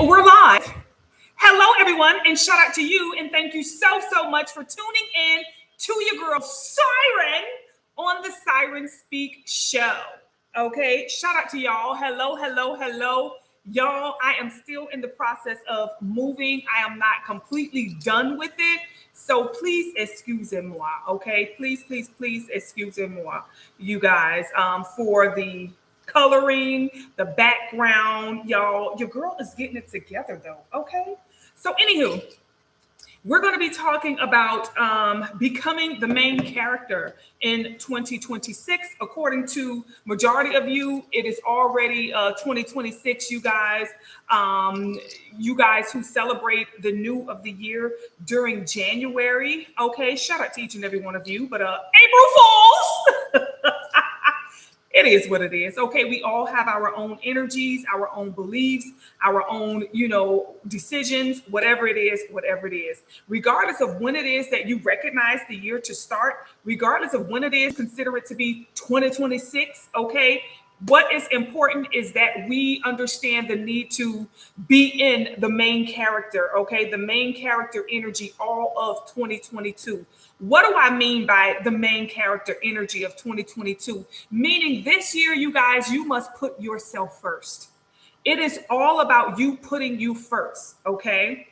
We're live. Hello, everyone, and shout out to you, and thank you so much for tuning in to your girl Siren on the Siren Speak show. Okay, shout out to y'all. Hello, y'all. I am still in the process of moving. I am not completely done with it, so please excusez-moi. Okay, please excusez-moi, you guys, for the coloring, the background, y'all. Your girl is getting it together though. Okay. So anywho, we're going to be talking about becoming the main character in 2026. According to majority of you, it is already 2026, you guys. You guys who celebrate the new of the year during January. Okay, shout out to each and every one of you. But April Fools! It is what it is. Okay, we all have our own energies, our own beliefs, our own, decisions, whatever it is. Regardless of when it is that you recognize the year to start, regardless of when it is, consider it to be 2026, okay? What is important is that we understand the need to be in the main character, okay? The main character energy all of 2022. What do I mean by the main character energy of 2022? Meaning this year, you guys, you must put yourself first. It is all about you putting you first, okay?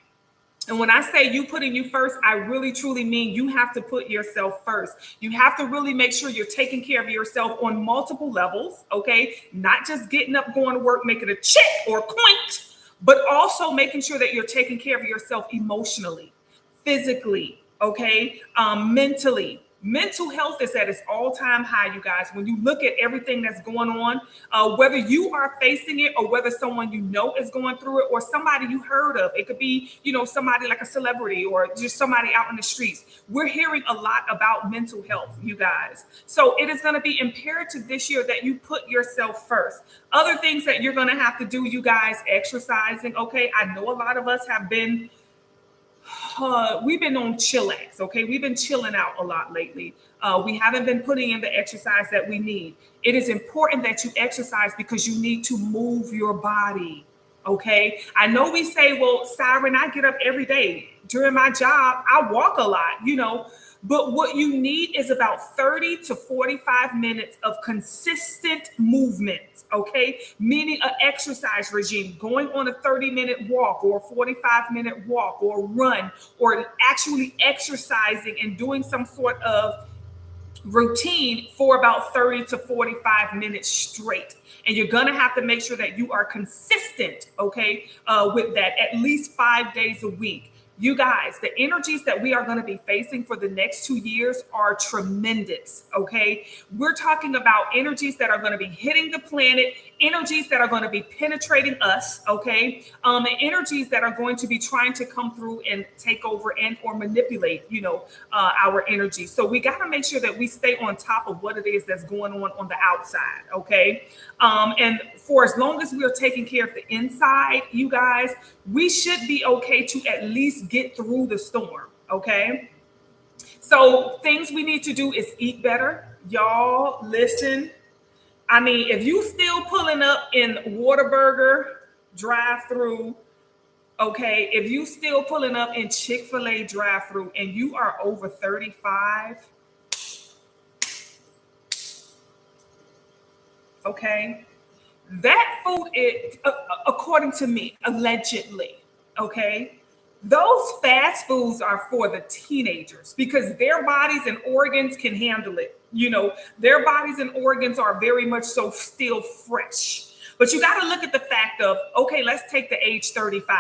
And when I say you putting you first, I really truly mean you have to put yourself first. You have to really make sure you're taking care of yourself on multiple levels, okay? Not just getting up, going to work, making a check or quaint, but also making sure that you're taking care of yourself emotionally, physically, okay? Mentally. Mental health is at its all-time high, you guys. When you look at everything that's going on, whether you are facing it or whether someone you know is going through it or somebody you heard of, it could be, somebody like a celebrity or just somebody out in the streets. We're hearing a lot about mental health, you guys. So it is going to be imperative this year that you put yourself first. Other things that you're going to have to do, you guys, exercising. Okay, I know a lot of us have been we've been on chillax, okay? We've been chilling out a lot lately. We haven't been putting in the exercise that we need. It is important that you exercise because you need to move your body, okay? I know we say, well, Siren, I get up every day. During my job, I walk a lot, but what you need is about 30 to 45 minutes of consistent movement, okay? Meaning an exercise regime, going on a 30-minute walk or a 45-minute walk or run, or actually exercising and doing some sort of routine for about 30 to 45 minutes straight. And you're going to have to make sure that you are consistent, okay, with that at least 5 days a week. You guys, the energies that we are going to be facing for the next 2 years are tremendous, okay? We're talking about energies that are going to be hitting the planet, energies that are going to be penetrating us, okay? And energies that are going to be trying to come through and take over and or manipulate, our energy. So we got to make sure that we stay on top of what it is that's going on the outside, okay? And for as long as we are taking care of the inside, you guys, we should be okay to at least get through the storm, okay? So things we need to do is eat better. Y'all, listen. I mean, if you still pulling up in Whataburger drive-through, okay, if you still pulling up in Chick-fil-A drive-through and you are over 35, okay, that food is, according to me, allegedly, okay, those fast foods are for the teenagers because their bodies and organs can handle it. Their bodies and organs are very much so still fresh. But you got to look at the fact of, okay, let's take the age 35,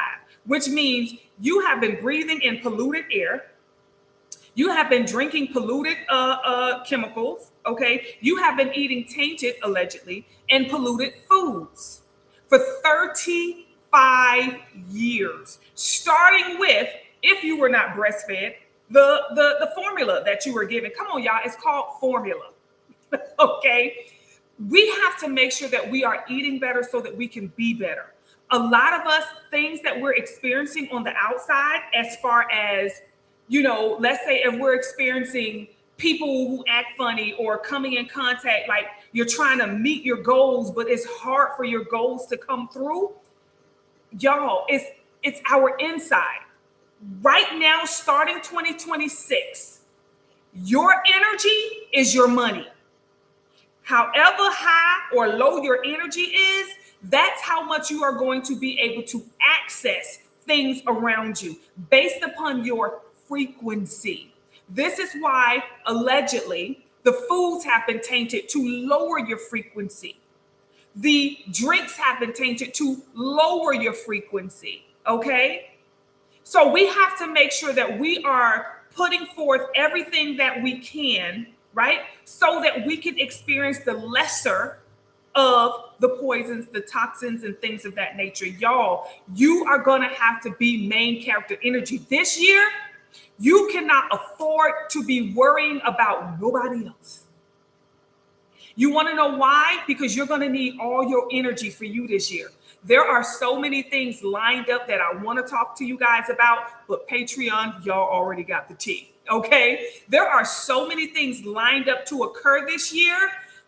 which means you have been breathing in polluted air. You have been drinking polluted chemicals, okay? You have been eating tainted, allegedly, and polluted foods for 35 years, starting with, if you were not breastfed, the formula that you were given. Come on, y'all, it's called formula, okay? We have to make sure that we are eating better so that we can be better. A lot of us, things that we're experiencing on the outside, as far as, let's say if we're experiencing people who act funny or coming in contact, like you're trying to meet your goals, but it's hard for your goals to come through. Y'all, it's our inside. Right now, starting 2026, your energy is your money. However high or low your energy is, that's how much you are going to be able to access things around you based upon your frequency. This is why, allegedly, the foods have been tainted to lower your frequency. The drinks have been tainted to lower your frequency, okay? So we have to make sure that we are putting forth everything that we can, right? So that we can experience the lesser of the poisons, the toxins, and things of that nature. Y'all, you are going to have to be main character energy. This year, you cannot afford to be worrying about nobody else. You want to know why? Because you're going to need all your energy for you this year. There are so many things lined up that I want to talk to you guys about, but Patreon, y'all already got the tea, okay? There are so many things lined up to occur this year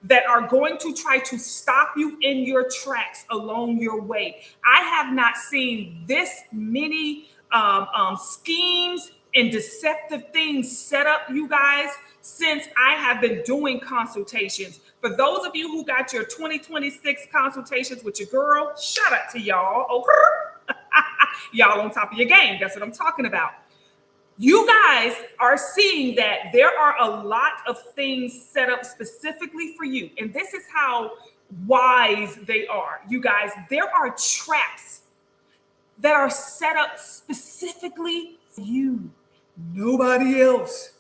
that are going to try to stop you in your tracks along your way. I have not seen this many schemes and deceptive things set up, you guys, since I have been doing consultations. For those of you who got your 2026 consultations with your girl, shout out to y'all. Okay? Y'all on top of your game. That's what I'm talking about. You guys are seeing that there are a lot of things set up specifically for you. And this is how wise they are. You guys, there are traps that are set up specifically for you, nobody else.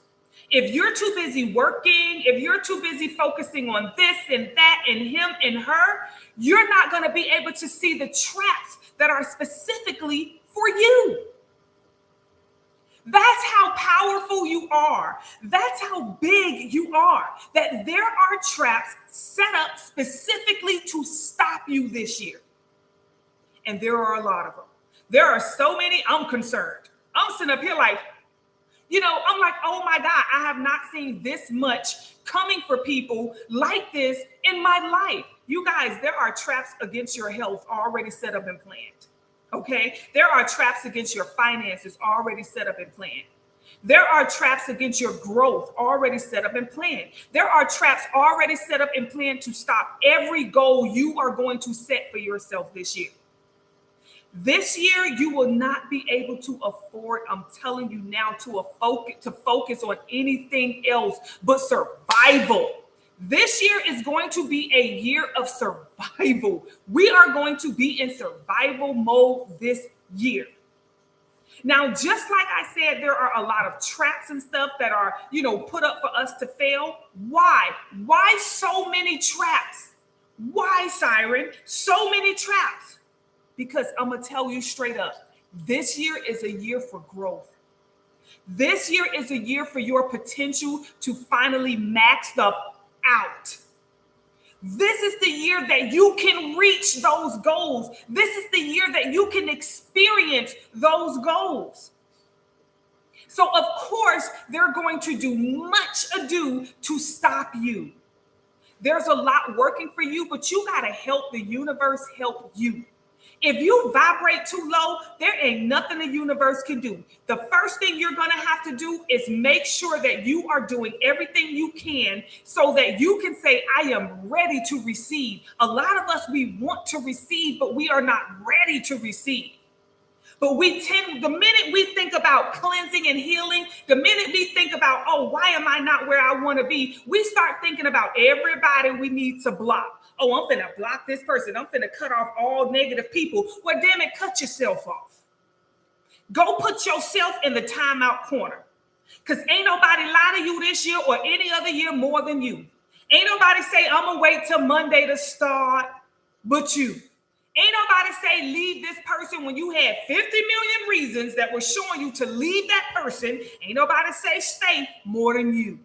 If you're too busy working, if you're too busy focusing on this and that and him and her, you're not going to be able to see the traps that are specifically for you. That's how powerful you are. That's how big you are. That there are traps set up specifically to stop you this year. And there are a lot of them. There are so many, I'm concerned. I'm sitting up here like, I'm like, oh my God, I have not seen this much coming for people like this in my life. You guys, there are traps against your health already set up and planned. Okay? There are traps against your finances already set up and planned. There are traps against your growth already set up and planned. There are traps already set up and planned to stop every goal you are going to set for yourself this year. This year, you will not be able to afford, I'm telling you now, to focus on anything else but survival. This year is going to be a year of survival. We are going to be in survival mode this year. Now, just like I said, there are a lot of traps and stuff that are, put up for us to fail. Why? Why so many traps? Why, Siren? So many traps? Because I'm going to tell you straight up, this year is a year for growth. This year is a year for your potential to finally max the out. This is the year that you can reach those goals. This is the year that you can experience those goals. So, of course, they're going to do much ado to stop you. There's a lot working for you, but you got to help the universe help you. If you vibrate too low, there ain't nothing the universe can do. The first thing you're going to have to do is make sure that you are doing everything you can so that you can say, I am ready to receive. A lot of us, we want to receive, but we are not ready to receive. But the minute we think about cleansing and healing, the minute we think about, oh, why am I not where I want to be? We start thinking about everybody we need to block. Oh, I'm finna block this person. I'm finna cut off all negative people. Well, damn it, cut yourself off. Go put yourself in the timeout corner. Because ain't nobody lie to you this year or any other year more than you. Ain't nobody say, I'm going to wait till Monday to start, but you. Ain't nobody say leave this person when you had 50 million reasons that were showing you to leave that person. Ain't nobody say stay more than you.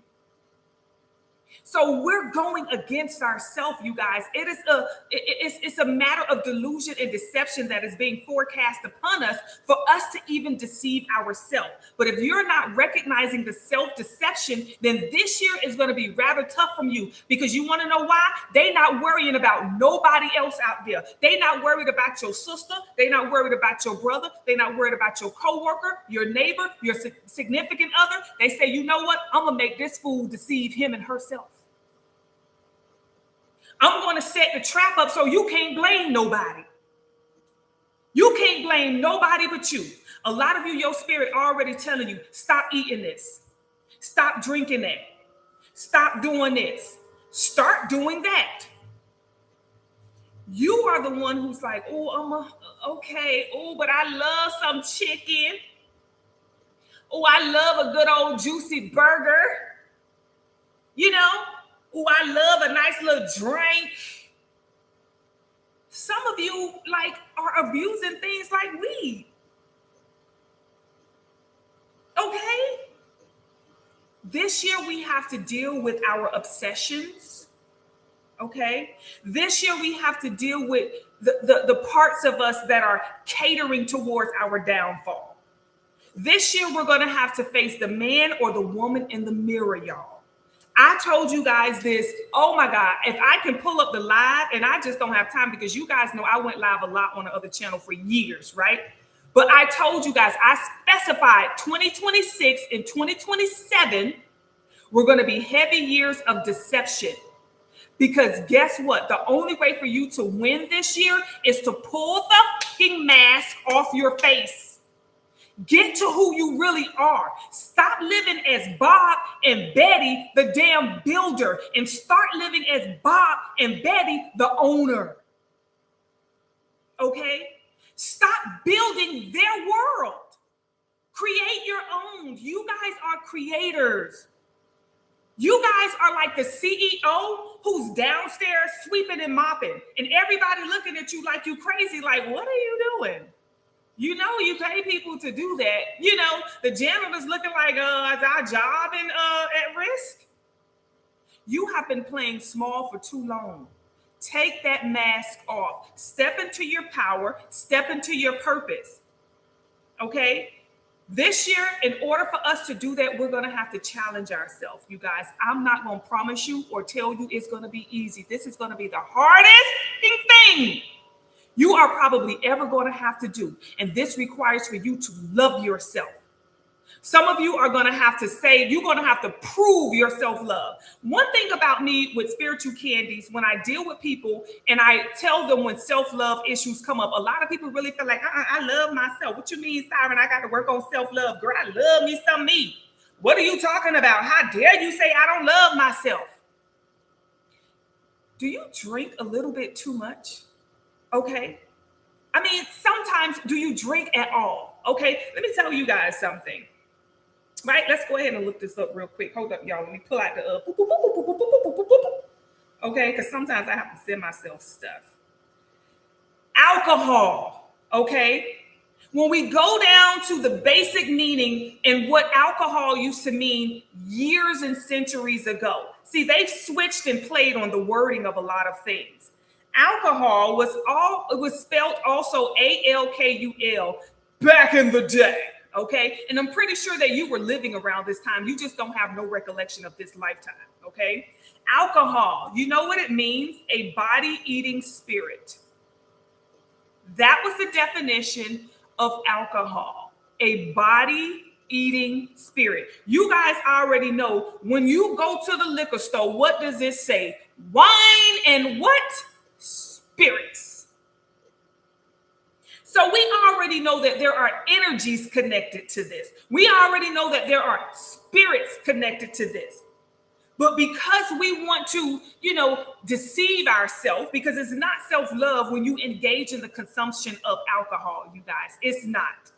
So we're going against ourselves, you guys. It's a matter of delusion and deception that is being forecast upon us for us to even deceive ourselves. But if you're not recognizing the self-deception, then this year is going to be rather tough from you, because you want to know why? They're not worrying about nobody else out there. They're not worried about your sister. They're not worried about your brother. They're not worried about your coworker, your neighbor, your significant other. They say, you know what? I'm going to make this fool deceive him and herself. I'm going to set the trap up so you can't blame nobody. You can't blame nobody but you. A lot of you, your spirit already telling you, stop eating this. Stop drinking that. Stop doing this. Start doing that. You are the one who's like, oh, okay. Oh, but I love some chicken. Oh, I love a good old juicy burger. You know? Oh, I love a nice little drink. Some of you are abusing things like weed. Okay? This year we have to deal with our obsessions. Okay? This year we have to deal with the parts of us that are catering towards our downfall. This year we're going to have to face the man or the woman in the mirror, y'all. I told you guys this. Oh my God. If I can pull up the live, and I just don't have time, because you guys know I went live a lot on the other channel for years, right? But I told you guys, I specified 2026 and 2027 were going to be heavy years of deception. Because guess what? The only way for you to win this year is to pull the fucking mask off your face. Get to who you really are. Stop living as Bob and Betty, the damn builder, and start living as Bob and Betty, the owner. Okay? Stop building their world. Create your own. You guys are creators. You guys are like the CEO who's downstairs sweeping and mopping, and everybody looking at you like you crazy, like, what are you doing? You know, you pay people to do that. You know, the janitor's looking like, is our job at risk? You have been playing small for too long. Take that mask off. Step into your power. Step into your purpose. Okay? This year, in order for us to do that, we're going to have to challenge ourselves, you guys. I'm not going to promise you or tell you it's going to be easy. This is going to be the hardest thing you are probably ever going to have to do. And this requires for you to love yourself. Some of you are going to have to say, you're going to have to prove your self-love. One thing about me with spiritual candies, when I deal with people and I tell them when self-love issues come up, a lot of people really feel like, I love myself. What you mean, Siren? I got to work on self-love. Girl, I love me some me. What are you talking about? How dare you say I don't love myself? Do you drink a little bit too much? Okay. I mean, sometimes do you drink at all? Okay. Let me tell you guys something. Right? Let's go ahead and look this up real quick. Hold up, y'all. Let me pull out the okay, because sometimes I have to send myself stuff. Alcohol. Okay. When we go down to the basic meaning and what alcohol used to mean years and centuries ago. See, they've switched and played on the wording of a lot of things. Alcohol was spelled also ALKUL back in the day, okay? And I'm pretty sure that you were living around this time. You just don't have no recollection of this lifetime, okay? Alcohol, you know what it means? A body-eating spirit. That was the definition of alcohol, a body-eating spirit. You guys already know when you go to the liquor store, what does it say? Wine and what? Spirits. So we already know that there are energies connected to this. We already know that there are spirits connected to this. But because we want to, deceive ourselves, because it's not self-love when you engage in the consumption of alcohol, you guys. It's not.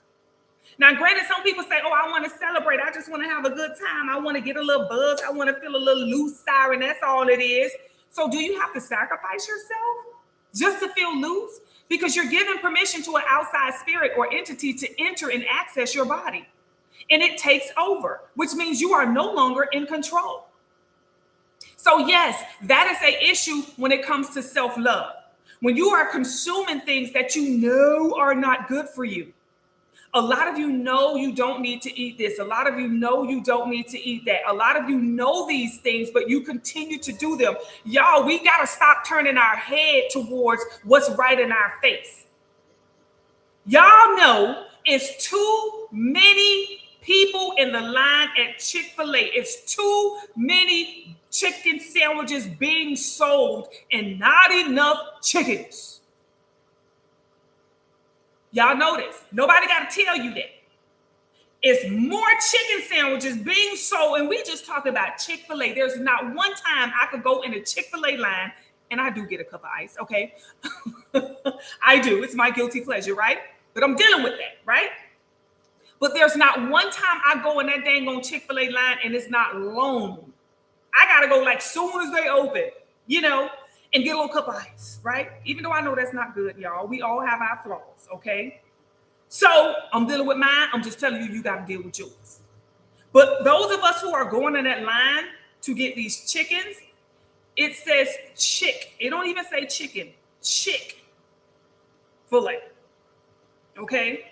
Now, granted, some people say, oh, I want to celebrate. I just want to have a good time. I want to get a little buzz. I want to feel a little loose, Siren. That's all it is. So do you have to sacrifice yourself just to feel loose? Because you're giving permission to an outside spirit or entity to enter and access your body. And it takes over, which means you are no longer in control. So yes, that is an issue when it comes to self-love. When you are consuming things that you know are not good for you. A lot of you know you don't need to eat this. A lot of you know you don't need to eat that. A lot of you know these things, but you continue to do them. Y'all, we got to stop turning our head towards what's right in our face. Y'all know it's too many people in the line at Chick-fil-A. It's too many chicken sandwiches being sold and not enough chickens. Y'all know this. Nobody got to tell you that. It's more chicken sandwiches being sold, and we just talked about Chick-fil-A. There's not one time I could go in a Chick-fil-A line, and I do get a cup of ice, okay? I do. It's my guilty pleasure, right? But I'm dealing with that, right? But there's not one time I go in that dang on Chick-fil-A line and it's not long. I got to go like soon as they open, you know, and get a little cup of ice, right? Even though I know that's not good, y'all. We all have our flaws, okay? So I'm dealing with mine. I'm just telling you, you got to deal with yours. But those of us who are going in that line to get these chickens, it says chick. It don't even say chicken. Chick-fil-A. Okay.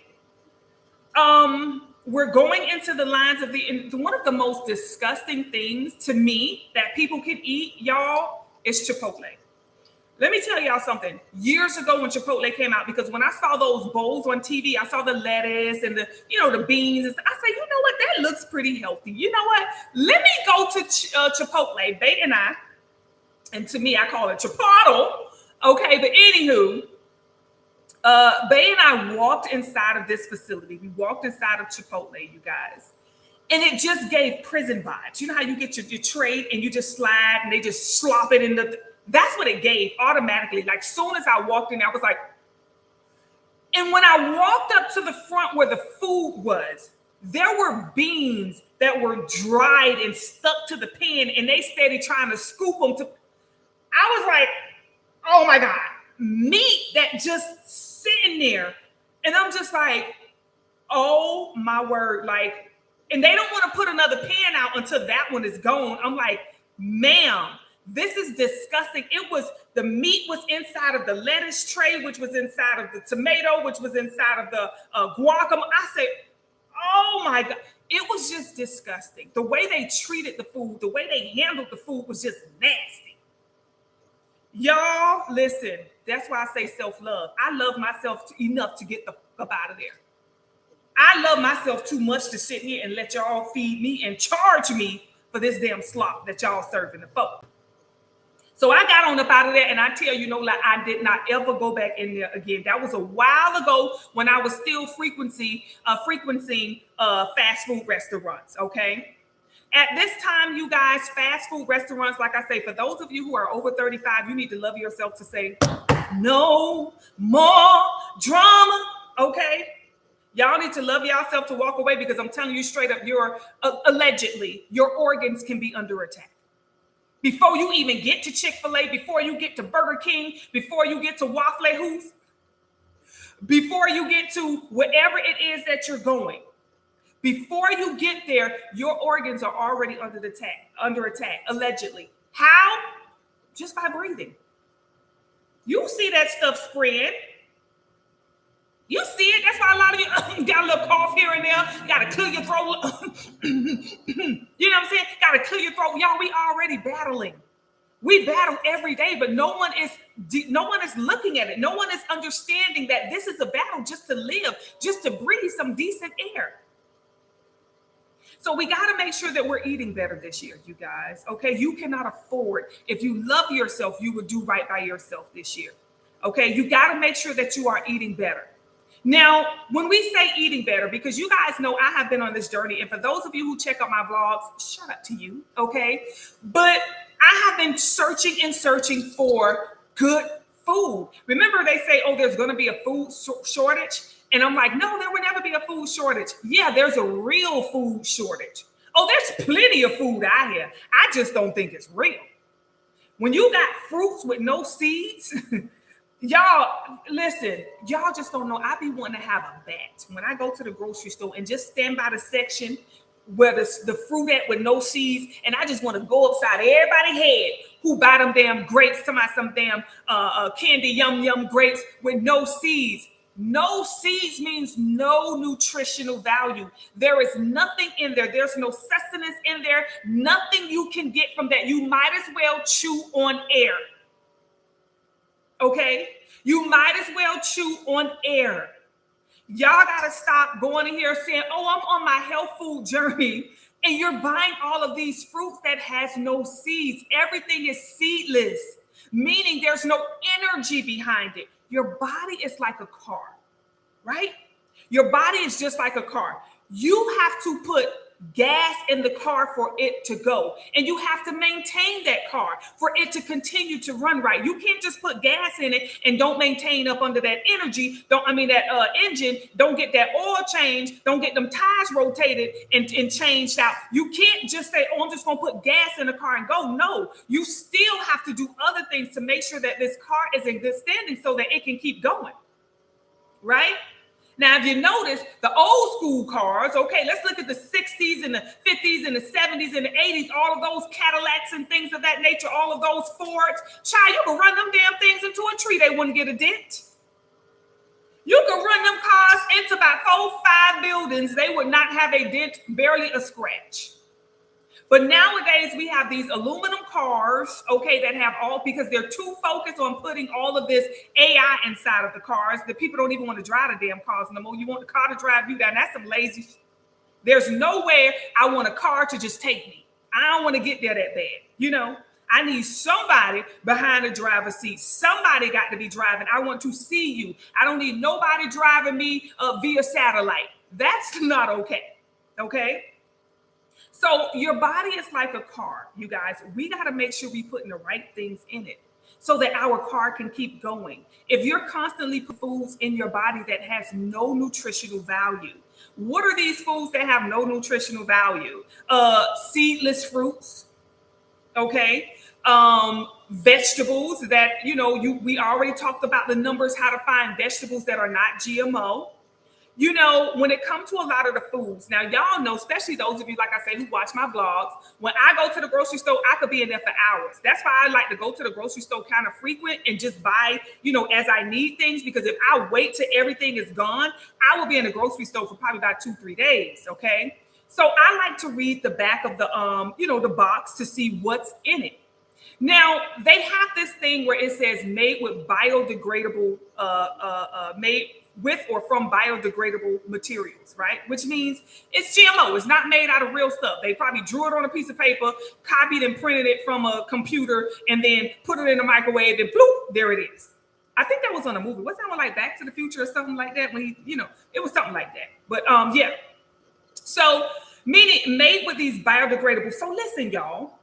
We're going into the lines of one of the most disgusting things to me that people can eat, y'all, is Chipotle. Let me tell y'all something. Years ago when Chipotle came out, because when I saw those bowls on TV, I saw the lettuce and the beans. And I said, you know what? That looks pretty healthy. You know what? Let me go to Chipotle, Bae and I, and to me, I call it Chipotle. Okay, but anywho, Bae and I walked inside of this facility. We walked inside of Chipotle, you guys. And it just gave prison vibes. You know how you get your tray and you just slide and they just slop it in the... That's what it gave automatically. Like soon as I walked in, I was like... And when I walked up to the front where the food was, there were beans that were dried and stuck to the pan and they steady trying to scoop them to... I was like, oh my God, meat that just sitting there. And I'm just like, oh my word. Like, and they don't want to put another pan out until that one is gone. I'm like, ma'am, this is disgusting. The meat was inside of the lettuce tray, which was inside of the tomato, which was inside of the guacamole. I said, oh my God. It was just disgusting. The way they treated the food, the way they handled the food was just nasty. Y'all, listen, that's why I say self-love. I love myself enough to get the fuck up out of there. I love myself too much to sit here and let y'all feed me and charge me for this damn slop that y'all serving the folk. So I got on up out of there, and I tell you, no lie, I did not ever go back in there again. That was a while ago when I was still frequencing fast food restaurants, okay? At this time, you guys, fast food restaurants, like I say, for those of you who are over 35, you need to love yourself to say, no more drama, okay? Y'all need to love yourself to walk away, because I'm telling you straight up, allegedly, your organs can be under attack. Before you even get to Chick-fil-A, before you get to Burger King, before you get to Waffle House, before you get to wherever it is that you're going, before you get there, your organs are already under attack, allegedly. How? Just by breathing. You see that stuff spread. You see it. That's why a lot of you got a little cough here and there. You got to clear your throat. You know what I'm saying? Got to clear your throat. Y'all, we already battling. We battle every day, but no one is looking at it. No one is understanding that this is a battle just to live, just to breathe some decent air. So we got to make sure that we're eating better this year, you guys. Okay, you cannot afford. If you love yourself, you would do right by yourself this year. Okay, you got to make sure that you are eating better. Now, when we say eating better, because you guys know I have been on this journey, and for those of you who check out my vlogs, shout out to you, okay? But I have been searching for good food. Remember they say, oh, there's going to be a food shortage? And I'm like, no, there will never be a food shortage. Yeah, there's a real food shortage. Oh, there's plenty of food out here. I just don't think it's real. When you got fruits with no seeds... Y'all, listen, y'all just don't know. I be wanting to have a bat when I go to the grocery store and just stand by the section where the fruit at with no seeds, and I just want to go upside everybody's head who buy them damn grapes, some damn candy yum grapes with no seeds. No seeds means no nutritional value. There is nothing in there. There's no sustenance in there. Nothing you can get from that. You might as well chew on air. Okay? You might as well chew on air. Y'all got to stop going in here saying, oh, I'm on my health food journey. And you're buying all of these fruits that has no seeds. Everything is seedless, meaning there's no energy behind it. Your body is like a car, right? Your body is just like a car. You have to put gas in the car for it to go, and you have to maintain that car for it to continue to run right. You can't just put gas in it and don't maintain up under that energy. That engine, don't get that oil changed, don't get them tires rotated and changed out. You can't just say, oh, I'm just gonna put gas in the car and go. No, you still have to do other things to make sure that this car is in good standing so that it can keep going, right? Now, if you notice the old school cars, okay, let's look at the 60s and the 50s and the 70s and the 80s, all of those Cadillacs and things of that nature, all of those Fords. Child, you can run them damn things into a tree. They wouldn't get a dent. You can run them cars into about 4-5 buildings. They would not have a dent, barely a scratch. But nowadays we have these aluminum cars, okay, that have all, because they're too focused on putting all of this AI inside of the cars that people don't even want to drive the damn cars no more. You want the car to drive you down. That's some lazy shit. There's nowhere I want a car to just take me. I don't want to get there that bad. You know, I need somebody behind the driver's seat. Somebody got to be driving. I want to see you. I don't need nobody driving me via satellite. That's not okay. Okay. So your body is like a car, you guys. We got to make sure we putting the right things in it so that our car can keep going. If you're constantly putting foods in your body that has no nutritional value, what are these foods that have no nutritional value? Seedless fruits, okay? Vegetables that, we already talked about the numbers, how to find vegetables that are not GMO. You know, when it comes to a lot of the foods, now y'all know, especially those of you, like I say, who watch my vlogs, when I go to the grocery store, I could be in there for hours. That's why I like to go to the grocery store kind of frequent and just buy, as I need things, because if I wait till everything is gone, I will be in the grocery store for probably about 2-3 days, okay? So I like to read the back of the, the box to see what's in it. Now, they have this thing where it says made with biodegradable, made with or from biodegradable materials, right? Which means it's GMO. It's not made out of real stuff. They probably drew it on a piece of paper, copied and printed it from a computer, and then put it in the microwave, and bloop, there it is. I think that was on a movie. What's that one, like Back to the Future or something like that? When he, it was something like that. But yeah. So meaning made with these biodegradable. So listen, y'all.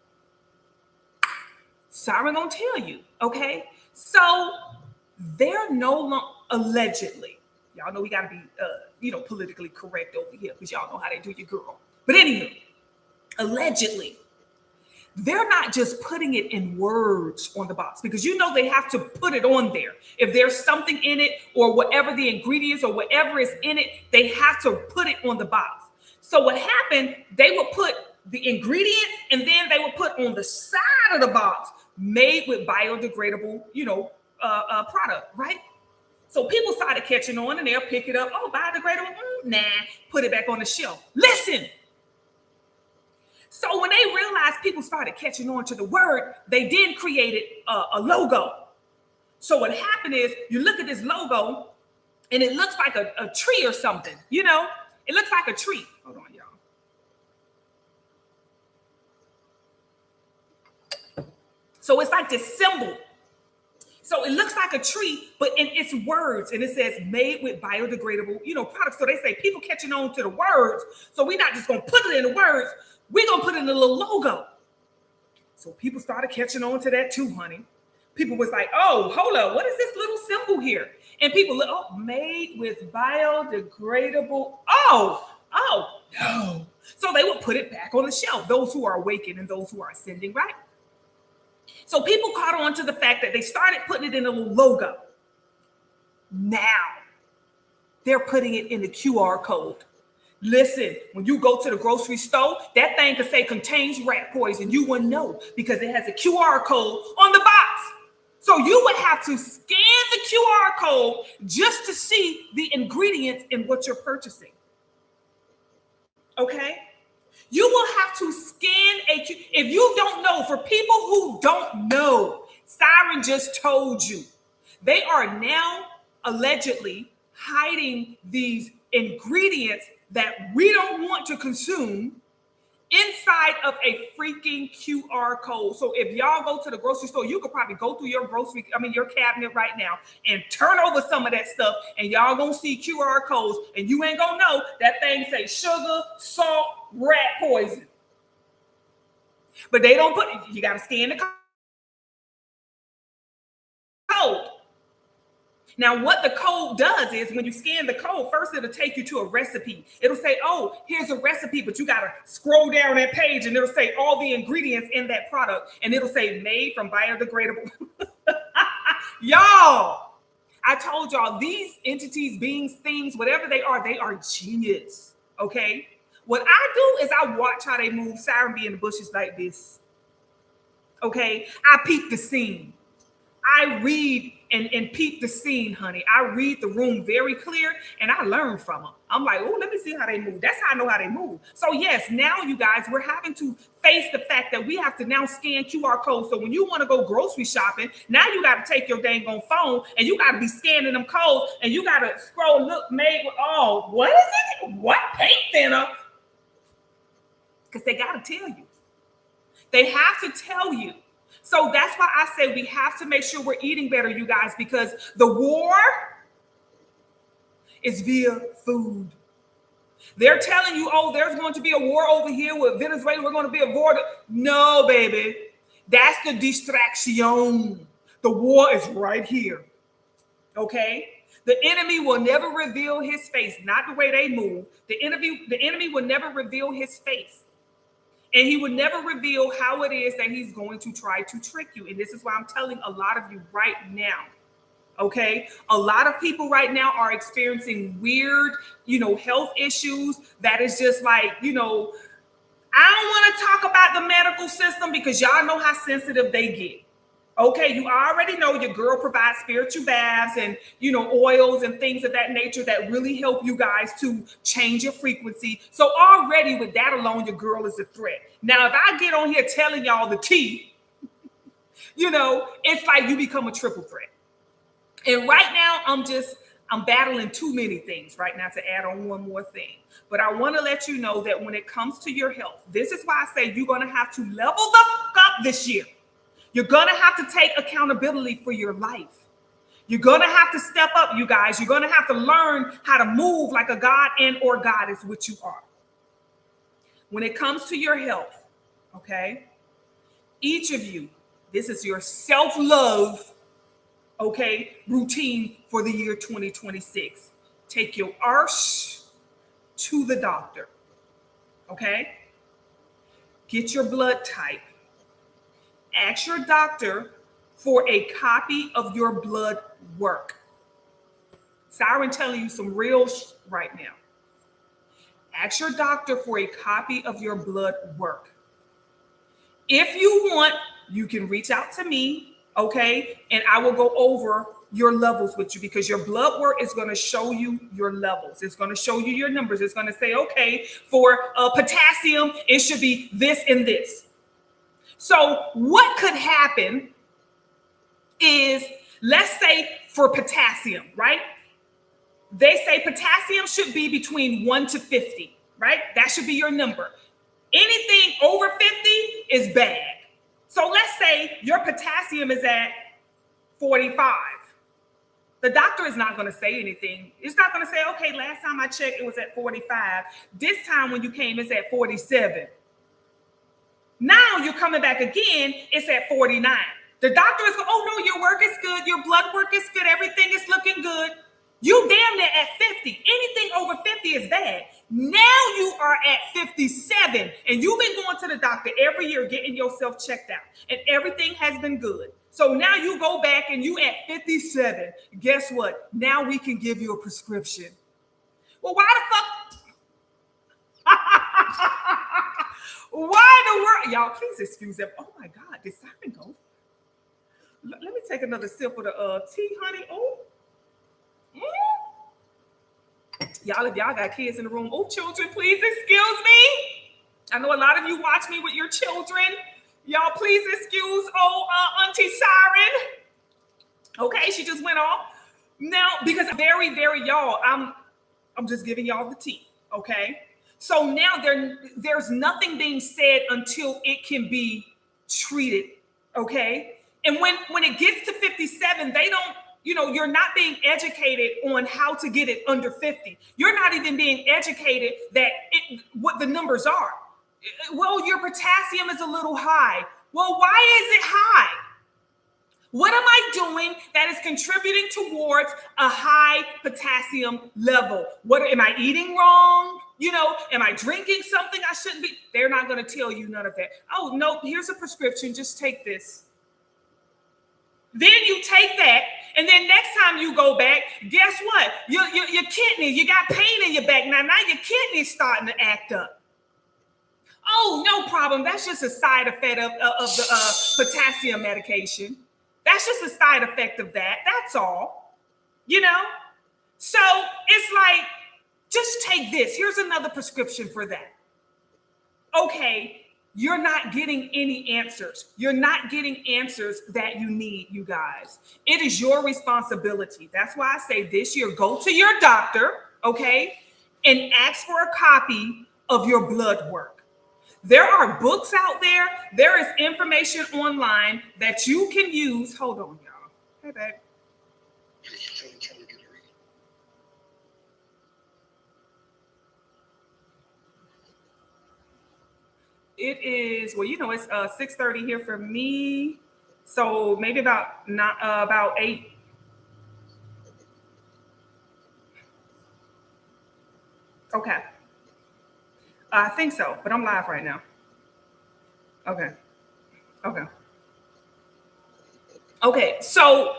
Siren gonna tell you, okay? So they're no longer, allegedly. Y'all know we got to be, politically correct over here because y'all know how they do your girl. But anyway, allegedly, they're not just putting it in words on the box because they have to put it on there. If there's something in it or whatever the ingredients or whatever is in it, they have to put it on the box. So what happened, they would put the ingredients and then they would put on the side of the box made with biodegradable, product, right? So people started catching on and they'll pick it up. Oh, biodegradable? Nah, put it back on the shelf. Listen. So when they realized people started catching on to the word, they then created a logo. So what happened is you look at this logo and it looks like a tree or something, It looks like a tree. Hold on, y'all. So it's like this symbol. So it looks like a tree, but in its words, and it says made with biodegradable, products. So they say people catching on to the words. So we're not just going to put it in the words. We're going to put it in a little logo. So people started catching on to that too, honey. People was like, oh, hold up. What is this little symbol here? And people look, oh, made with biodegradable. Oh, no. So they would put it back on the shelf. Those who are awakened and those who are ascending, right? So people caught on to the fact that they started putting it in a little logo. Now they're putting it in the QR code. Listen, when you go to the grocery store, that thing could say contains rat poison. You wouldn't know because it has a QR code on the box. So you would have to scan the QR code just to see the ingredients in what you're purchasing. Okay? You will have to scan if you don't know, for people who don't know, Siren just told you. They are now allegedly hiding these ingredients that we don't want to consume inside of a freaking QR code. So if y'all go to the grocery store, you could probably go through your your cabinet right now and turn over some of that stuff, and y'all gonna see QR codes, and you ain't gonna know that thing say sugar, salt, rat poison. But they don't put, you gotta scan the code. Now, what the code does is when you scan the code, first it'll take you to a recipe. It'll say, oh, here's a recipe, but you got to scroll down that page and it'll say all the ingredients in that product. And it'll say made from biodegradable. Y'all, I told y'all these entities, beings, things, whatever they are genius. Okay. What I do is I watch how they move. Siren be in the bushes like this. Okay. I peep the scene. I read and peep the scene, honey. I read the room very clear and I learn from them. I'm like, oh, let me see how they move. That's how I know how they move. So yes, now you guys, we're having to face the fact that we have to now scan QR codes. So when you want to go grocery shopping, now you got to take your dang on phone and you got to be scanning them codes and you got to scroll, look, made with, oh, what is it? What paint thinner? Because they got to tell you. They have to tell you. So that's why I say we have to make sure we're eating better, you guys, because the war is via food. They're telling you, oh, there's going to be a war over here with Venezuela. We're going to be a war. No, baby. That's the distraction. The war is right here. Okay? The enemy will never reveal his face, not the way they move. The enemy will never reveal his face. And he would never reveal how it is that he's going to try to trick you. And this is why I'm telling a lot of you right now. Okay. A lot of people right now are experiencing weird, health issues that is just like, I don't want to talk about the medical system because y'all know how sensitive they get. Okay, you already know your girl provides spiritual baths and, oils and things of that nature that really help you guys to change your frequency. So already with that alone, your girl is a threat. Now, if I get on here telling y'all the tea, it's like you become a triple threat. And right now, I'm battling too many things right now to add on one more thing. But I want to let you know that when it comes to your health, this is why I say you're going to have to level the fuck up this year. You're going to have to take accountability for your life. You're going to have to step up, you guys. You're going to have to learn how to move like a god and or goddess, which you are. When it comes to your health, okay, each of you, this is your self-love, okay, routine for the year 2026. Take your arse to the doctor, okay? Get your blood type. Ask your doctor for a copy of your blood work. Siren telling you some real right now. Ask your doctor for a copy of your blood work. If you want, you can reach out to me, okay? And I will go over your levels with you because your blood work is going to show you your levels. It's going to show you your numbers. It's going to say, okay, for potassium, it should be this and this. So what could happen is, let's say for potassium, right? They say potassium should be between 1 to 50, right? That should be your number. Anything over 50 is bad. So let's say your potassium is at 45. The doctor is not going to say anything. It's not going to say, okay, last time I checked, it was at 45. This time when you came, it's at 47. Now you're coming back again, it's at 49. The doctor is going, oh no, your work is good. Your blood work is good. Everything is looking good. You damn near at 50. Anything over 50 is bad. Now you are at 57 and you've been going to the doctor every year getting yourself checked out and everything has been good. So now you go back and you at 57. Guess what? Now we can give you a prescription. Well, why the fuck? Why in the world? Y'all, please excuse them. Oh my God, did siren go? Let me take another sip of the tea, honey. Oh. Y'all, if y'all got kids in the room, oh, children, please excuse me. I know a lot of you watch me with your children. Y'all, please excuse Auntie Siren. Okay, she just went off. Now, because very, very y'all, I'm just giving y'all the tea, okay? So now there's nothing being said until it can be treated, okay? And when it gets to 57, they don't, you're not being educated on how to get it under 50. You're not even being educated what the numbers are. Well, your potassium is a little high. Well, why is it high? What am I doing that is contributing towards a high potassium level? What am I eating wrong? Am I drinking something I shouldn't be? They're not going to tell you none of that. Oh, no, here's a prescription. Just take this. Then you take that, and then next time you go back, guess what? Your kidney, you got pain in your back. Now your kidney's starting to act up. Oh, no problem. That's just a side effect of the potassium medication. That's just a side effect of that. That's all, So it's like, just take this. Here's another prescription for that. Okay, you're not getting any answers. You're not getting answers that you need, you guys. It is your responsibility. That's why I say this year, go to your doctor, okay, and ask for a copy of your blood work. There are books out there. There is information online that you can use. Hold on, y'all. Hey, babe. It is, it's 6:30 here for me. So maybe about 8. Okay. I think so, but I'm live right now. Okay. So,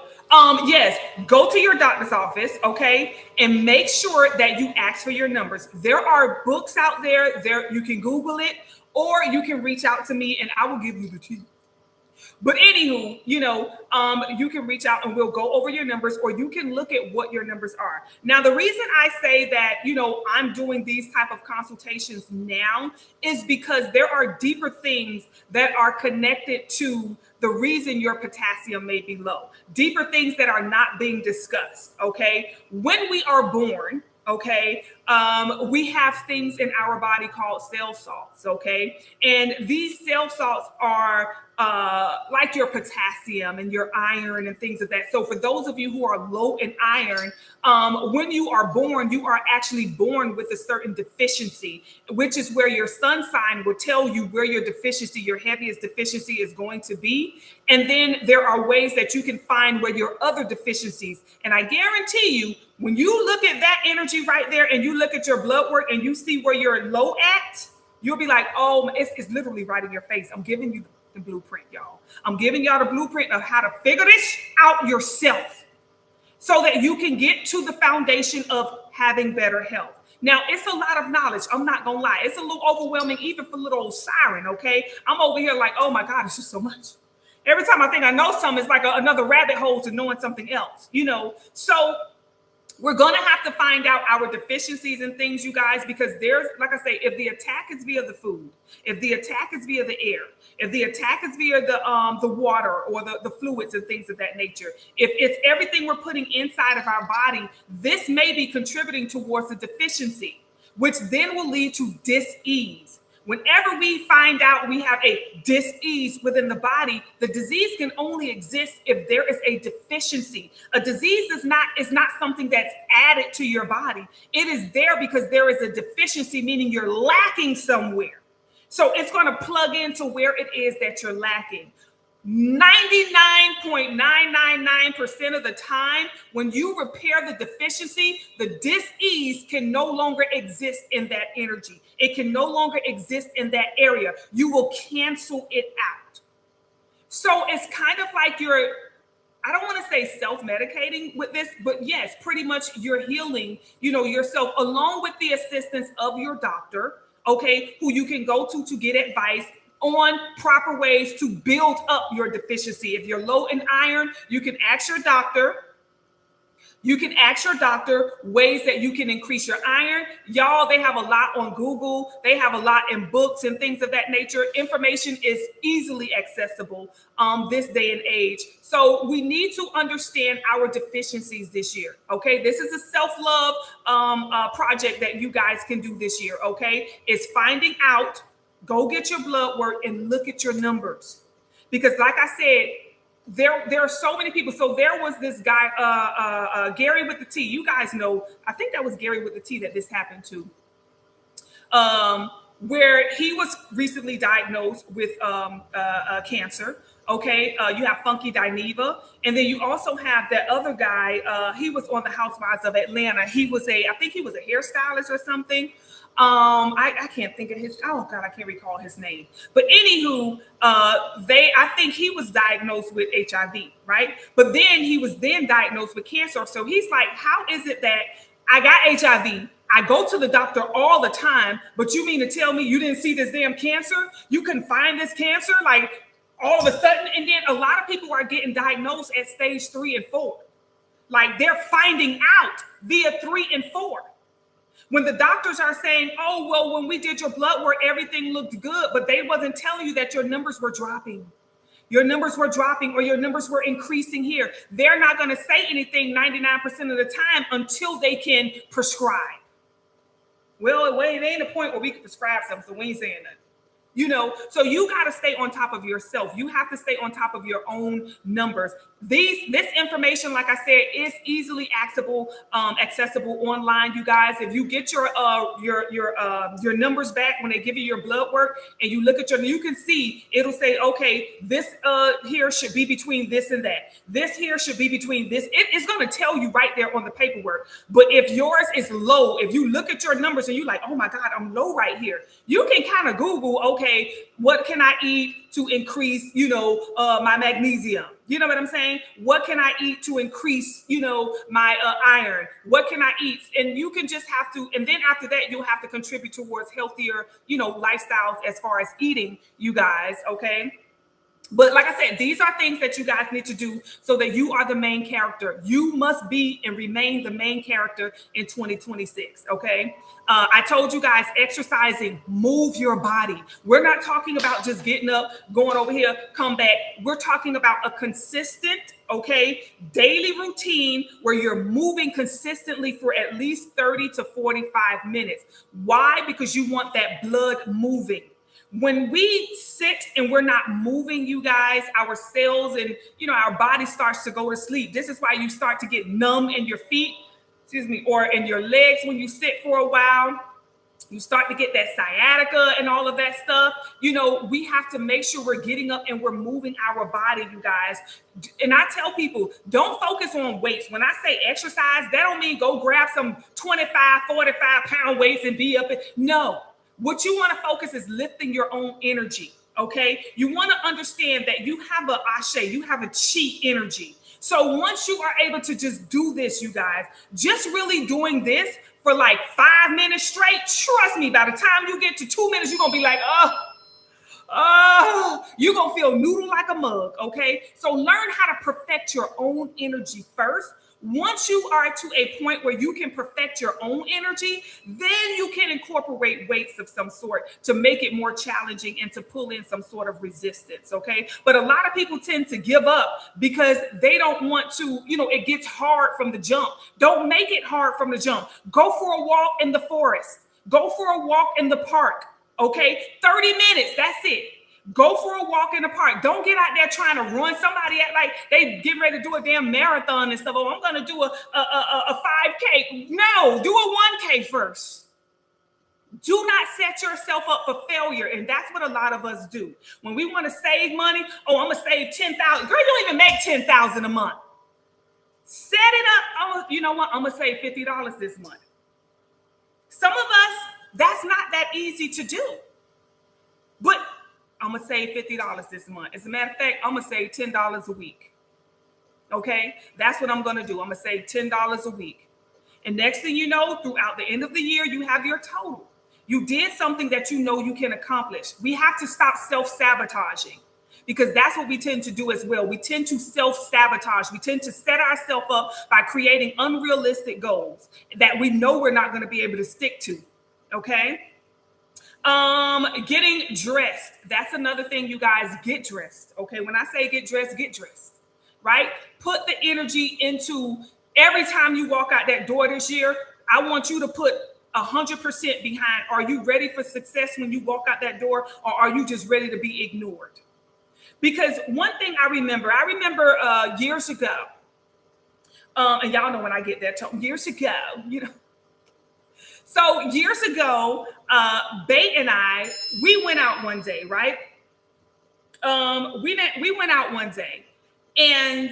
yes, go to your doctor's office, okay, and make sure that you ask for your numbers. There are books out there. You can Google it, or you can reach out to me, and I will give you the tea. But anywho, you can reach out and we'll go over your numbers, or you can look at what your numbers are. Now, the reason I say that, I'm doing these type of consultations now is because there are deeper things that are connected to the reason your potassium may be low. Deeper things that are not being discussed, okay? When we are born, okay, we have things in our body called cell salts, okay? And these cell salts are like your potassium and your iron and things of that. So for those of you who are low in iron, when you are born, you are actually born with a certain deficiency, which is where your sun sign will tell you where your deficiency, your heaviest deficiency is going to be. And then there are ways that you can find where your other deficiencies. And I guarantee you, when you look at that energy right there and you look at your blood work and you see where you're low at, you'll be like, oh, it's literally right in your face. I'm giving you the blueprint, y'all. I'm giving y'all the blueprint of how to figure this out yourself so that you can get to the foundation of having better health. Now, it's a lot of knowledge. I'm not going to lie. It's a little overwhelming, even for little old Siren, okay? I'm over here like, oh my God, it's just so much. Every time I think I know something, it's like another rabbit hole to knowing something else, So we're going to have to find out our deficiencies and things, you guys, because there's, like I say, if the attack is via the food, if the attack is via the air, if the attack is via the water or the fluids and things of that nature, if it's everything we're putting inside of our body, this may be contributing towards a deficiency, which then will lead to dis-ease. Whenever we find out we have a dis-ease within the body, the disease can only exist if there is a deficiency. A disease is not something that's added to your body. It is there because there is a deficiency, meaning you're lacking somewhere. So it's going to plug into where it is that you're lacking. 99.999% of the time, when you repair the deficiency, the dis-ease can no longer exist in that energy. It can no longer exist in that area. You will cancel it out. So it's kind of like I don't want to say self-medicating with this, but yes, pretty much you're healing, yourself along with the assistance of your doctor. okay, who you can go to get advice on proper ways to build up your deficiency. If you're low in iron, you can ask your doctor. You can ask your doctor ways that you can increase your iron. Y'all, they have a lot on Google. They have a lot in books and things of that nature. Information is easily accessible this day and age. So we need to understand our deficiencies this year. Okay, this is a self-love project that you guys can do this year. Okay, it's finding out. Go get your blood work and look at your numbers, because like I said, there are so many people. So there was this guy, Gary with the T. You guys know, I think that was Gary with the T that this happened to, where he was recently diagnosed with cancer. Okay, you have Funky Dineva, and then you also have that other guy. He was on the Housewives of Atlanta. I think he was a hairstylist or something. I can't think of oh God, I can't recall his name. But anywho, I think he was diagnosed with HIV, right? But then he was diagnosed with cancer. So he's like, how is it that I got HIV? I go to the doctor all the time, but you mean to tell me you didn't see this damn cancer? You couldn't find this cancer? Like all of a sudden, and then a lot of people are getting diagnosed at stage 3 and 4. Like they're finding out via 3 and 4. When the doctors are saying, oh, well, when we did your blood work, everything looked good, but they wasn't telling you that your numbers were dropping. Your numbers were dropping or your numbers were increasing here. They're not going to say anything 99% of the time until they can prescribe. Well, it ain't a point where we can prescribe something, so we ain't saying nothing. You know, so you got to stay on top of yourself. You have to stay on top of your own numbers. This information, like I said, is easily accessible online. You guys, if you get your numbers back when they give you your blood work, and you look at you can see it'll say, okay, this here should be between this and that. This here should be between this. It's going to tell you right there on the paperwork. But if yours is low, if you look at your numbers and you're like, oh my God, I'm low right here, you can kind of Google, okay, what can I eat to increase, my magnesium? You know what I'm saying? What can I eat to increase, my iron? What can I eat? And you can just have to, and then after that, you'll have to contribute towards healthier, lifestyles as far as eating, you guys, okay? But like I said, these are things that you guys need to do so that you are the main character. You must be and remain the main character in 2026, okay? I told you guys, exercising, move your body. We're not talking about just getting up, going over here, come back. We're talking about a consistent, okay, daily routine where you're moving consistently for at least 30 to 45 minutes. Why? Because you want that blood moving. When we sit and we're not moving, you guys, our cells and, our body starts to go to sleep. This is why you start to get numb in your feet, or in your legs when you sit for a while. You start to get that sciatica and all of that stuff. We have to make sure we're getting up and we're moving our body, you guys. And I tell people, don't focus on weights. When I say exercise, that don't mean go grab some 25, 45 pound weights and be up. No. What you want to focus is lifting your own energy, okay? You want to understand that you have a ashe, you have a chi energy. So once you are able to just do this, you guys, just really doing this for like 5 minutes straight, trust me, by the time you get to 2 minutes, you're going to be like, you're going to feel noodle like a mug, okay? So learn how to perfect your own energy first. Once you are to a point where you can perfect your own energy, then you can incorporate weights of some sort to make it more challenging and to pull in some sort of resistance, okay? But a lot of people tend to give up because they don't want to, it gets hard from the jump. Don't make it hard from the jump. Go for a walk in the forest. Go for a walk in the park, okay? 30 minutes, that's it. Go for a walk in the park. Don't get out there trying to run. Somebody act like they getting ready to do a damn marathon and stuff. Oh, I'm going to do a 5K. No, do a 1K first. Do not set yourself up for failure. And that's what a lot of us do. When we want to save money, I'm going to save $10,000. Girl, you don't even make $10,000 a month. Set it up. You know what? I'm going to save $50 this month. Some of us, that's not that easy to do. But I'm going to save $50 this month. As a matter of fact, I'm going to save $10 a week. Okay? That's what I'm going to do. I'm going to save $10 a week. And next thing you know, throughout the end of the year, you have your total. You did something that you know you can accomplish. We have to stop self-sabotaging, because that's what we tend to do as well. We tend to self-sabotage. We tend to set ourselves up by creating unrealistic goals that we know we're not going to be able to stick to. Okay. Getting dressed. That's another thing, you guys. Get dressed. Okay. When I say get dressed, right? Put the energy into every time you walk out that door this year. I want you to put 100% behind. Are you ready for success when you walk out that door, or are you just ready to be ignored? Because one thing I remember years ago, and y'all know when I get that tone, years ago, So years ago, Bay and I, we went out one day, right? We went out one day, and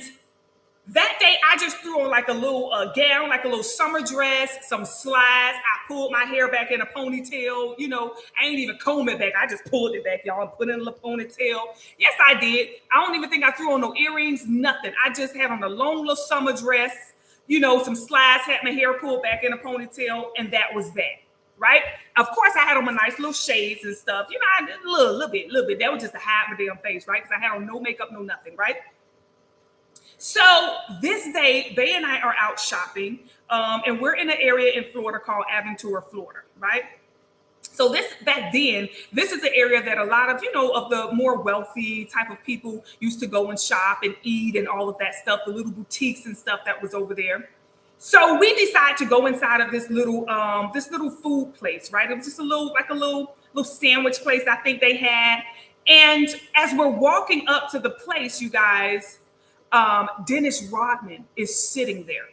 that day I just threw on like a little gown, like a little summer dress, some slides. I pulled my hair back in a ponytail. I ain't even comb it back. I just pulled it back, y'all, and put it in a ponytail. Yes, I did. I don't even think I threw on no earrings, nothing. I just had on a long little summer dress, some slides, had my hair pulled back in a ponytail, and that was that, right? Of course, I had on my nice little shades and stuff. I did a little bit. That was just to hide my damn face, right? Because I had on no makeup, no nothing, right? So this day, Bay and I are out shopping, and we're in an area in Florida called Aventura, Florida, right? So back then, this is an area that a lot of, of the more wealthy type of people used to go and shop and eat and all of that stuff, the little boutiques and stuff that was over there. So we decided to go inside of this little food place, right? It was just a little sandwich place I think they had. And as we're walking up to the place, you guys, Dennis Rodman is sitting there.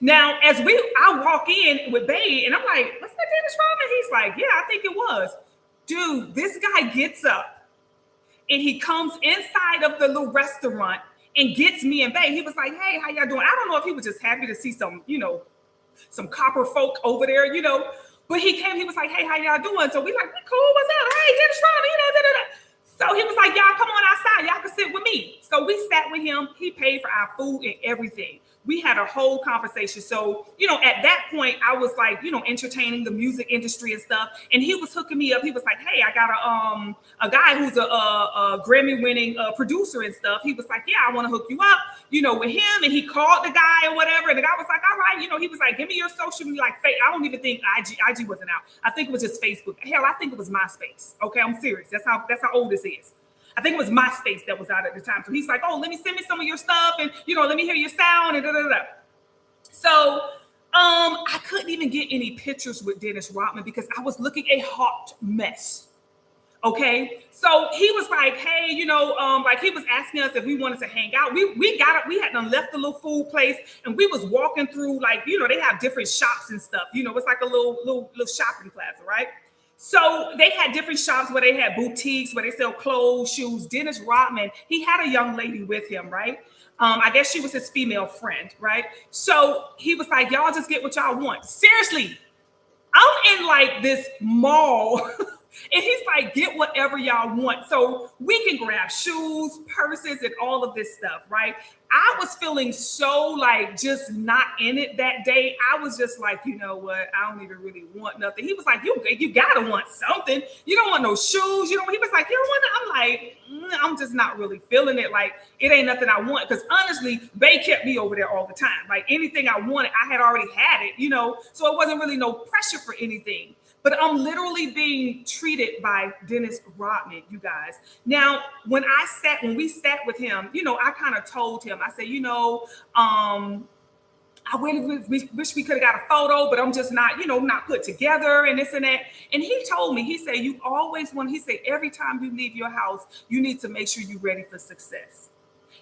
Now, I walk in with Bay, and I'm like, "Was that Dennis Rodman?" He's like, "Yeah, I think it was." Dude, this guy gets up and he comes inside of the little restaurant and gets me and Bay. He was like, "Hey, how y'all doing?" I don't know if he was just happy to see some copper folk over there, But he came. He was like, "Hey, how y'all doing?" So we like, "We cool. What's up? Hey, Dennis Rodman, So he was like, "Y'all come on outside. Y'all can sit with me." So we sat with him. He paid for our food and everything. We had a whole conversation. So, at that point, I was like, entertaining the music industry and stuff. And he was hooking me up. He was like, "Hey, I got a guy who's a Grammy-winning producer and stuff." He was like, "Yeah, I want to hook you up, with him." And he called the guy or whatever. And the guy was like, "All right." He was like, "Give me your social media." I don't even think IG wasn't out. I think it was just Facebook. Hell, I think it was MySpace. Okay, I'm serious. That's how old this is. I think it was MySpace that was out at the time. So he's like, "Oh, let me send me some of your stuff, and let me hear your sound and da da da." So I couldn't even get any pictures with Dennis Rodman because I was looking a hot mess. Okay, so he was like, "Hey, he was asking us if we wanted to hang out." We got up, we had done left the little food place, and we was walking through they have different shops and stuff. It's like a little shopping plaza, right? So they had different shops where they had boutiques where they sell clothes, shoes. Dennis Rodman, he had a young lady with him, right? I guess she was his female friend, right? So he was like, "Y'all just get what y'all want." Seriously, I'm in this mall and he's like, "Get whatever y'all want." So we can grab shoes, purses, and all of this stuff, right? I was feeling so just not in it that day. I was just like, "You know what? I don't even really want nothing." He was like, you gotta want something. You don't want no shoes. He was like, "You don't want that?" I'm like, I'm just not really feeling it. It ain't nothing I want. Because honestly, Bay kept me over there all the time. Anything I wanted, I had already had it, so it wasn't really no pressure for anything. But I'm literally being treated by Dennis Rodman, you guys. Now, when we sat with him, I kind of told him, I said, I really wish we could have got a photo, but I'm just not, not put together and this and that. And he told me, he said, he said, every time you leave your house, you need to make sure you're ready for success.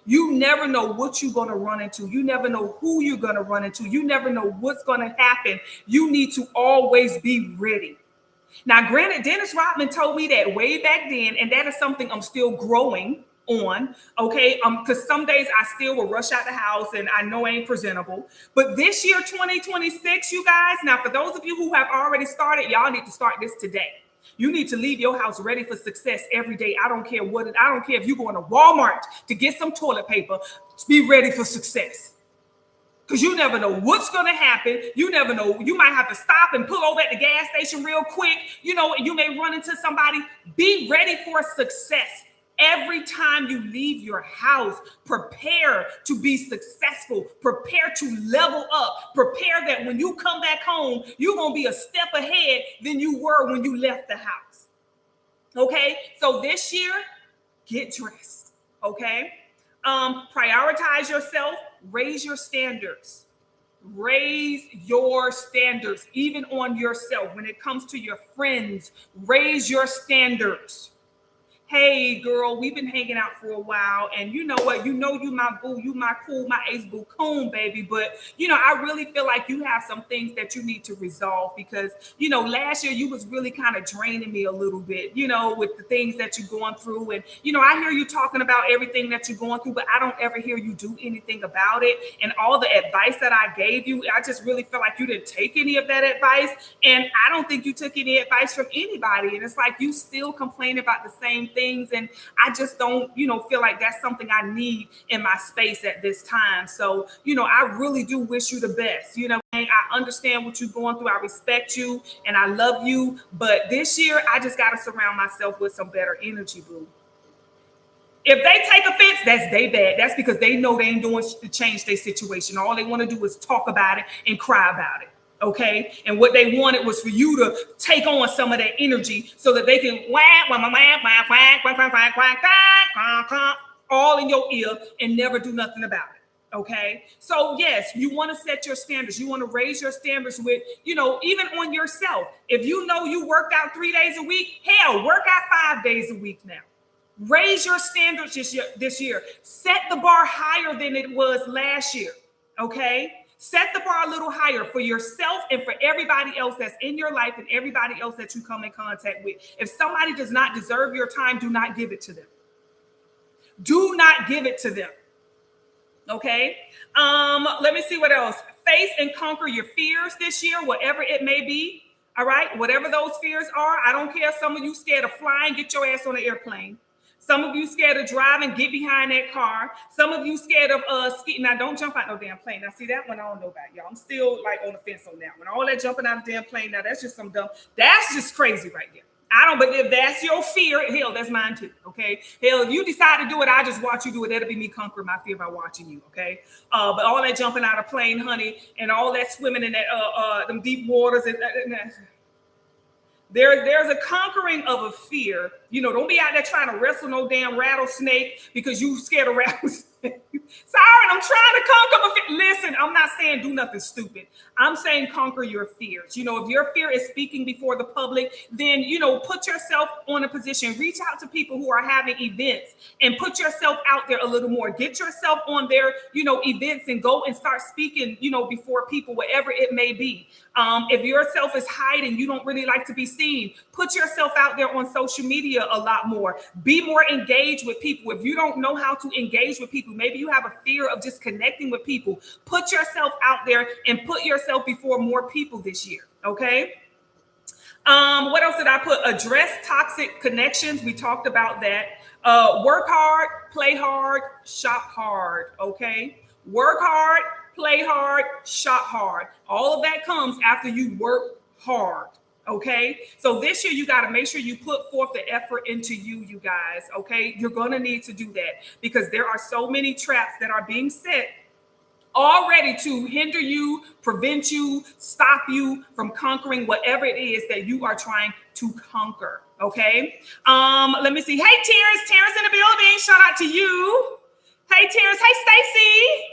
You never know what you're going to run into. You never know who you're going to run into. You never know what's going to happen. You need to always be ready. Now, granted, Dennis Rodman told me that way back then, and that is something I'm still growing on, okay? Because some days I still will rush out the house and I know I ain't presentable. But this year, 2026, you guys, now for those of you who have already started, y'all need to start this today. You need to leave your house ready for success every day. I don't care if you're going to Walmart to get some toilet paper. Be ready for success. Because you never know what's going to happen. You never know. You might have to stop and pull over at the gas station real quick. You know, you may run into somebody. Be ready for success. Every time you leave your house, prepare to be successful. Prepare to level up. Prepare that when you come back home, you're going to be a step ahead than you were when you left the house. Okay? So this year, get dressed. Okay? Prioritize yourself. Raise your standards. Raise your standards, even on yourself. When it comes to your friends, raise your standards. Hey, girl, we've been hanging out for a while, and you know what? You know you my boo, you my cool, my ace boo coon, baby. But, you know, I really feel like you have some things that you need to resolve because, you know, last year you was really kind of draining me a little bit, you know, with the things that you're going through. And, you know, I hear you talking about everything that you're going through, but I don't ever hear you do anything about it. And all the advice that I gave you, I just really feel like you didn't take any of that advice. And I don't think you took any advice from anybody. And it's like you still complain about the same things. And I just don't, you know, feel like that's something I need in my space at this time. So, you know, I really do wish you the best. You know, I understand what you're going through. I respect you and I love you. But this year, I just got to surround myself with some better energy, boo. If they take offense, that's they bad. That's because they know they ain't doing to change their situation. All they want to do is talk about it and cry about it. Okay. And what they wanted was for you to take on some of that energy so that they can all in your ear and never do nothing about it. Okay. So yes, you want to set your standards. You want to raise your standards with, you know, even on yourself. If you know you work out 3 days a week, hell, work out 5 days a week now. Raise your standards this year. Set the bar higher than it was last year. Okay. Set the bar a little higher for yourself and for everybody else that's in your life and everybody else that you come in contact with. If somebody does not deserve your time, do not give it to them. Do not give it to them. Okay. Let me see what else. Face and conquer your fears this year, whatever it may be. All right. Whatever those fears are. I don't care. Some of you scared of flying, get your ass on an airplane. Some of you scared of driving, get behind that car. Some of you scared of skiing. Now, don't jump out no damn plane. Now, see, that one I don't know about, y'all. I'm still like on the fence on that one. All that jumping out of the damn plane, now that's just some dumb. That's just crazy right there. I don't, but if that's your fear, hell, that's mine too, okay? Hell, if you decide to do it, I just watch you do it. That'll be me conquering my fear by watching you, okay? But all that jumping out of plane, honey, and all that swimming in that them deep waters and there's a conquering of a fear. You know, don't be out there trying to wrestle no damn rattlesnake because you scared of rattlesnake. Sorry, I'm trying to conquer my fear. Listen, I'm not saying do nothing stupid. I'm saying conquer your fears. You know, if your fear is speaking before the public, then, you know, put yourself on a position. Reach out to people who are having events and put yourself out there a little more. Get yourself on their, you know, events and go and start speaking, you know, before people, whatever it may be. If yourself is hiding, you don't really like to be seen, put yourself out there on social media a lot more. Be more engaged with people. If you don't know how to engage with people, maybe you have a fear of just connecting with people, put yourself out there and put yourself before more people this year. Okay. What else did I put? Address toxic connections. We talked about that. Work hard, play hard, shop hard. Okay. Work hard, play hard, shop hard. All of that comes after you work hard. Okay. So this year, you got to make sure you put forth the effort into you guys. Okay. You're going to need to do that because there are so many traps that are being set already to hinder you, prevent you, stop you from conquering whatever it is that you are trying to conquer. Okay. Let me see. Hey, Terrence in the building. Shout out to you. Hey, Terrence. Hey, Stacy.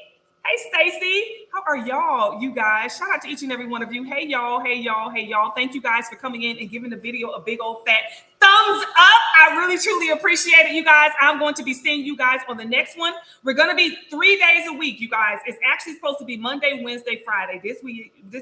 Hey, Stacy, how are y'all, you guys? Shout out to each and every one of you. Hey, y'all. Hey, y'all. Hey, y'all. Thank you guys for coming in and giving the video a big old fat thumbs up. I really, truly appreciate it, you guys. I'm going to be seeing you guys on the next one. We're going to be 3 days a week, you guys. It's actually supposed to be Monday, Wednesday, Friday. This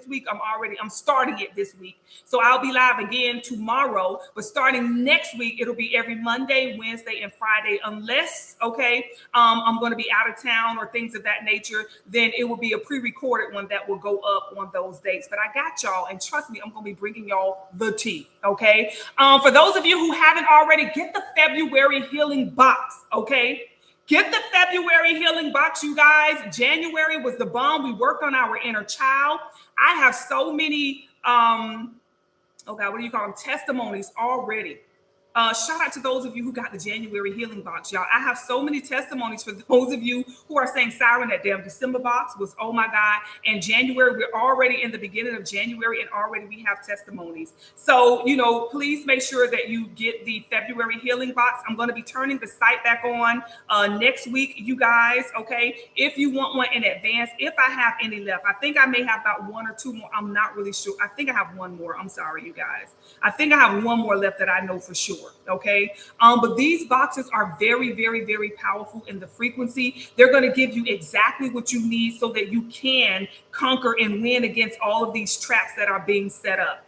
week, I'm starting it this week. So I'll be live again tomorrow. But starting next week, it'll be every Monday, Wednesday, and Friday. Unless, okay, I'm going to be out of town or things of that nature, then it will be a pre-recorded one that will go up on those dates. But I got y'all, and trust me, I'm going to be bringing y'all the tea, okay? For those of you who haven't already, get the February healing box, okay? Get the February healing box, you guys. January was the bomb. We worked on our inner child. I have so many, oh God, what do you call them? Testimonies already. Shout out to those of you who got the January healing box, y'all. I have so many testimonies for those of you who are saying, Siren, that damn December box was, oh my God. And January, we're already in the beginning of January and already we have testimonies. So, you know, please make sure that you get the February healing box. I'm going to be turning the site back on next week, you guys, okay? If you want one in advance, if I have any left, I think I may have about one or two more. I'm not really sure. I think I have one more. I'm sorry, you guys. I think I have one more left that I know for sure. Okay. But these boxes are very, very, very powerful in the frequency. They're going to give you exactly what you need so that you can conquer and win against all of these traps that are being set up.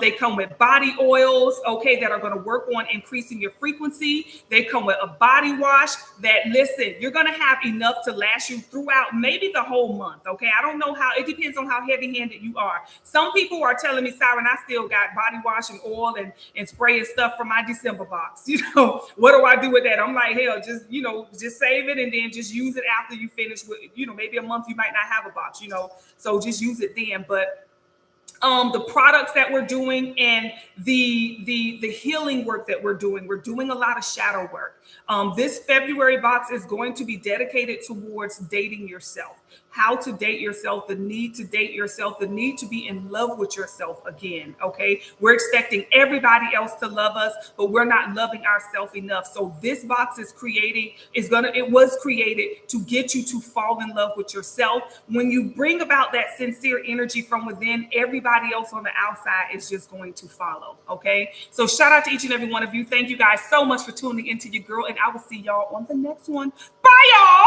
They come with body oils, okay, that are going to work on increasing your frequency. They come with a body wash that, listen, you're going to have enough to last you throughout maybe the whole month. Okay. I don't know how, it depends on how heavy handed you are. Some people are telling me, Siren, I still got body wash and oil and spray and stuff from my December box. You know, what do I do with that? I'm like, hell, just, you know, just save it and then just use it after you finish with, you know, maybe a month you might not have a box, you know, so just use it then. But the products that we're doing and the healing work that we're doing a lot of shadow work. This February box is going to be dedicated towards dating yourself, how to date yourself, the need to date yourself, the need to be in love with yourself again. Okay. We're expecting everybody else to love us, but we're not loving ourselves enough. So this box is it was created to get you to fall in love with yourself. When you bring about that sincere energy from within, everybody else on the outside is just going to follow. Okay. So shout out to each and every one of you. Thank you guys so much for tuning into your girl, and I will see y'all on the next one. Bye, y'all.